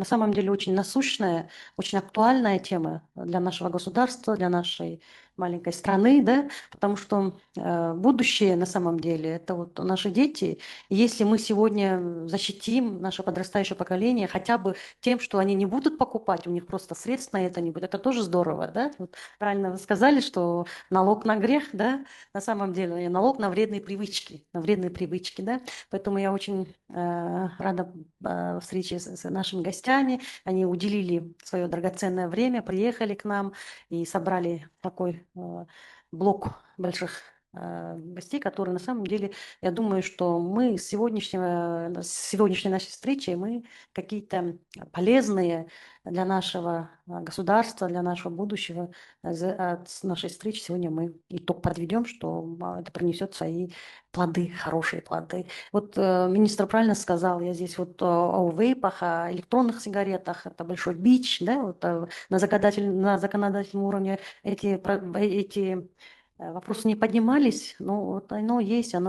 на самом деле очень насущная, очень актуальная тема для нашего государства, для нашей маленькой страны, да, потому что будущее на самом деле это вот наши дети. И если мы сегодня защитим наше подрастающее поколение хотя бы тем, что они не будут покупать, у них просто средств на это не будет, это тоже здорово, да? Вот правильно вы сказали, что налог на грех, да, на самом деле налог на вредные привычки, да. Поэтому я очень рада встрече с нашими гостями. Они уделили свое драгоценное время, приехали к нам и собрали такой блок больших гостей, которые на самом деле, я думаю, что мы с сегодняшней нашей встречи мы какие-то полезные для нашего государства, для нашего будущего с нашей встречи сегодня мы итог подведем, что это принесет свои плоды, хорошие плоды. Вот министр правильно сказал, я здесь вот о вейпах, о электронных сигаретах, это большой бич, да, вот на законодательном уровне эти вопросы не поднимались, но вот оно есть, оно